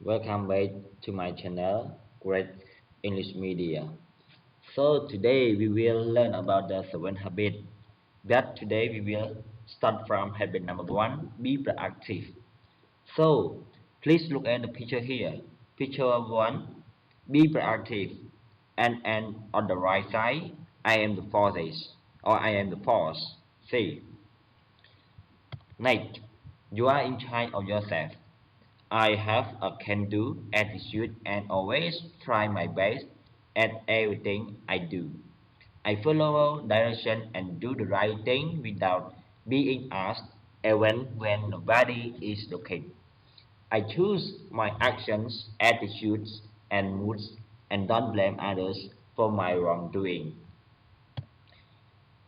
Welcome back to my channel, Great English Media. So today we will learn about the seven habits. That today we will start from habit number one, be proactive. So please look at the picture here. Picture one, be proactive. And on the right side, I am the forces or I am the force. See, Nate, you are in charge of yourself. I have a can-do attitude and always try my best at everything I do. I follow direction and do the right thing without being asked, even when nobody is looking. I choose my actions, attitudes, and moods and don't blame others for my wrongdoing.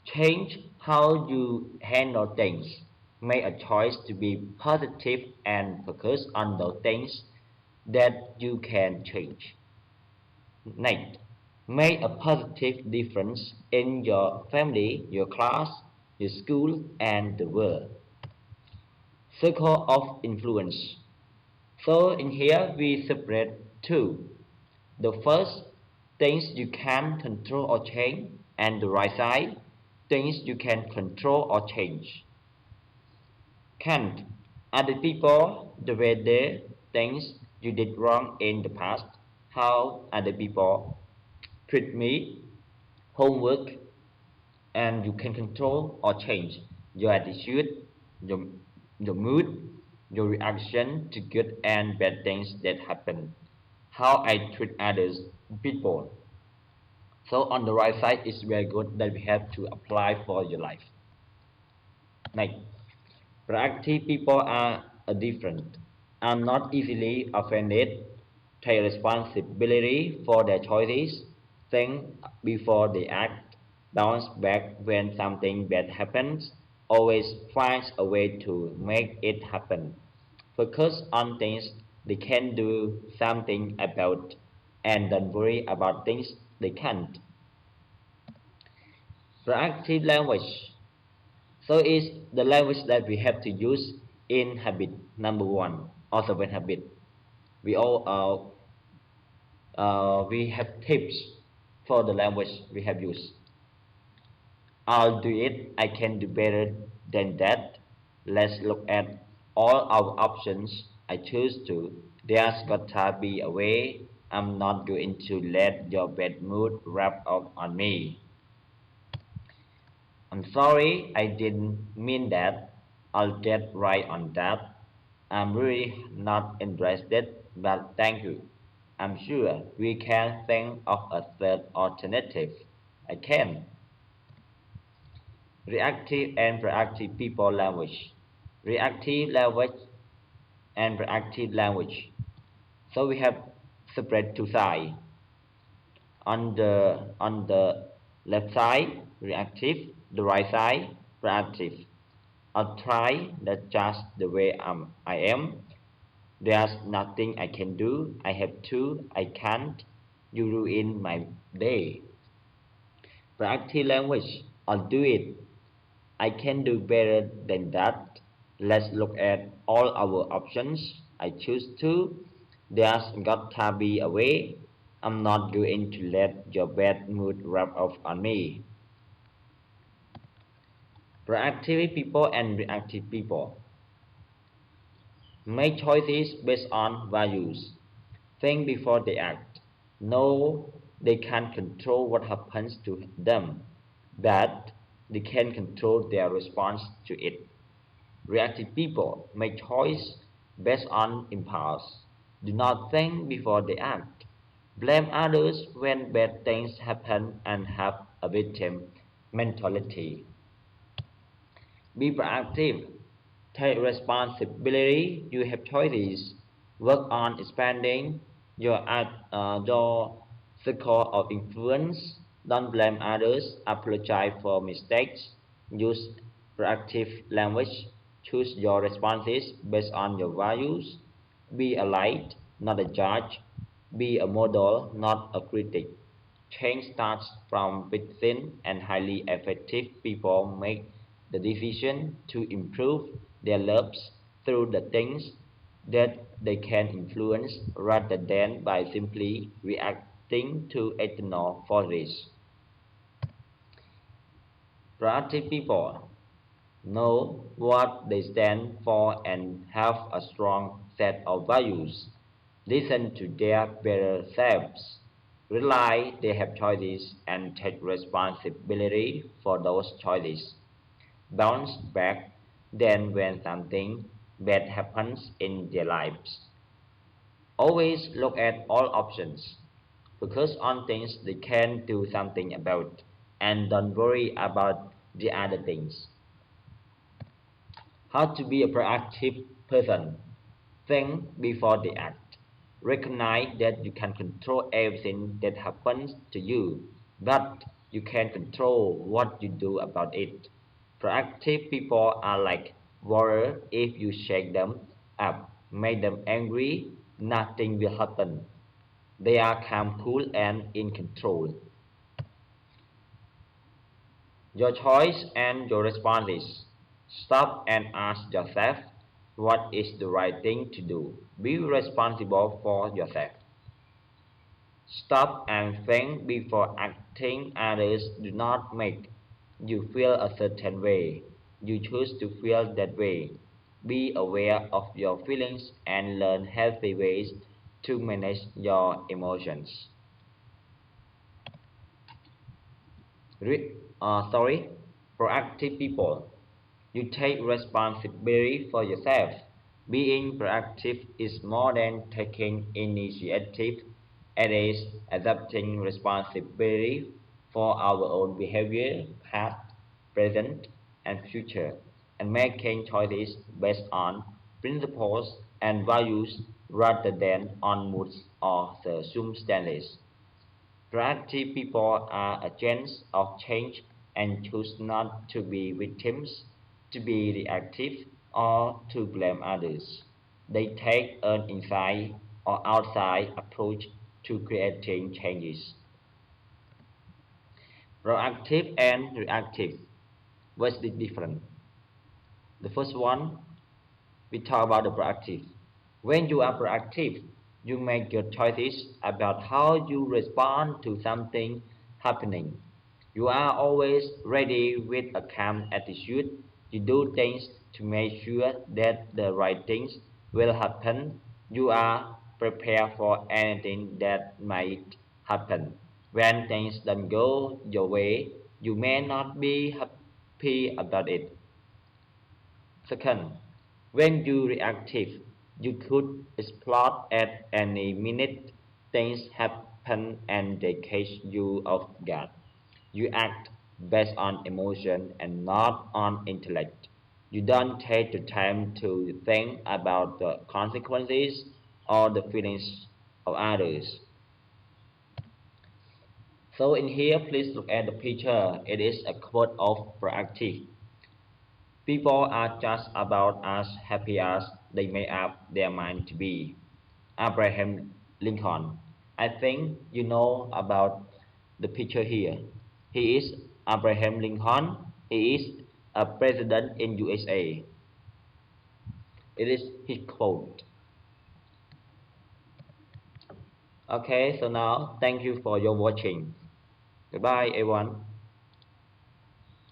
Change how you handle things. Make a choice to be positive and focus on those things that you can change. Next, make a positive difference in your family, your class, your school, and the world. Circle of influence. So in here we separate two. The first, things you can control or change, and the right side, things you can control or change. Can't. Other people, the way they things you did wrong in the past, how other people treat me, homework, and you can control or change your attitude, your, your mood, your reaction to good and bad things that happen, how I treat others, people. So on the right side is very good that we have to apply for your life. Like proactive people are different, are not easily offended, take responsibility for their choices, think before they act, bounce back when something bad happens, always finds a way to make it happen, focus on things they can do something about, and don't worry about things they can't. Proactive language. So it's the language that we have to use in habit number one, or seven habit. We all we have tips for the language we have used. I'll do it. I can do better than that. Let's look at all our options. I choose to. There's gotta be a way. I'm not going to let your bad mood wrap up on me. I'm sorry, I didn't mean that. I'll get right on that. I'm really not interested, but thank you. I'm sure we can think of a third alternative. I can. Reactive and proactive people language. Reactive language and proactive language. So we have separate two sides. On the left side, reactive, the right side, proactive. I'll try that just the way I am. There's nothing I can do. I have to. I can't. You ruin my day. Proactive language. I'll do it. I can do better than that. Let's look at all our options. I choose to. There's gotta be a way. I'm not going to let your bad mood rub off on me. Proactive people and reactive people. Make choices based on values. Think before they act. No, they can't control what happens to them, but they can control their response to it. Reactive people make choice based on impulse. Do not think before they act. Blame others when bad things happen and have a victim mentality. Be proactive. Take responsibility. You have choices. Work on expanding your circle of influence. Don't blame others. Apologize for mistakes. Use proactive language. Choose your responses based on your values. Be a light, not a judge. Be a model, not a critic. Change starts from within, and highly effective people make the decision to improve their lives through the things that they can influence rather than by simply reacting to external forces. Proactive people know what they stand for and have a strong set of values. Listen to their better selves. Realize they have choices and take responsibility for those choices. Bounce back then when something bad happens in their lives. Always look at all options. Focus on things they can do something about and don't worry about the other things. How to be a proactive person. Think before they act. Recognize that you can control everything that happens to you, but you can control what you do about it. Proactive people are like water. If you shake them up, make them angry, nothing will happen. They are calm, cool, and in control. Your choice and your responses. Stop and ask yourself what is the right thing to do. Be responsible for yourself. Stop and think before acting. Others do not make you feel a certain way. You choose to feel that way. Be aware of your feelings and learn healthy ways to manage your emotions. Sorry, proactive people. You take responsibility for yourself. Being proactive is more than taking initiative. It is accepting responsibility for our own behavior, past, present, and future, and making choices based on principles and values rather than on moods or circumstances. Proactive people are agents of change and choose not to be victims, to be reactive, or to blame others. They take an inside or outside approach to creating changes. Proactive and reactive. What's the difference? The first one, we talk about the proactive. When you are proactive, you make your choices about how you respond to something happening. You are always ready with a calm attitude. You do things to make sure that the right things will happen. You are prepared for anything that might happen. When things don't go your way, you may not be happy about it. Second, when you reactive, you could explode at any minute. Things happen and they catch you off guard. You act based on emotion and not on intellect. You don't take the time to think about the consequences or the feelings of others. So in here, please look at the picture. It is a quote of proactive. People are just about as happy as they make up their mind to be. Abraham Lincoln. I think you know about the picture here. He is Abraham Lincoln. He is a president in USA. It is his quote. Okay, so now thank you for your watching. Goodbye everyone.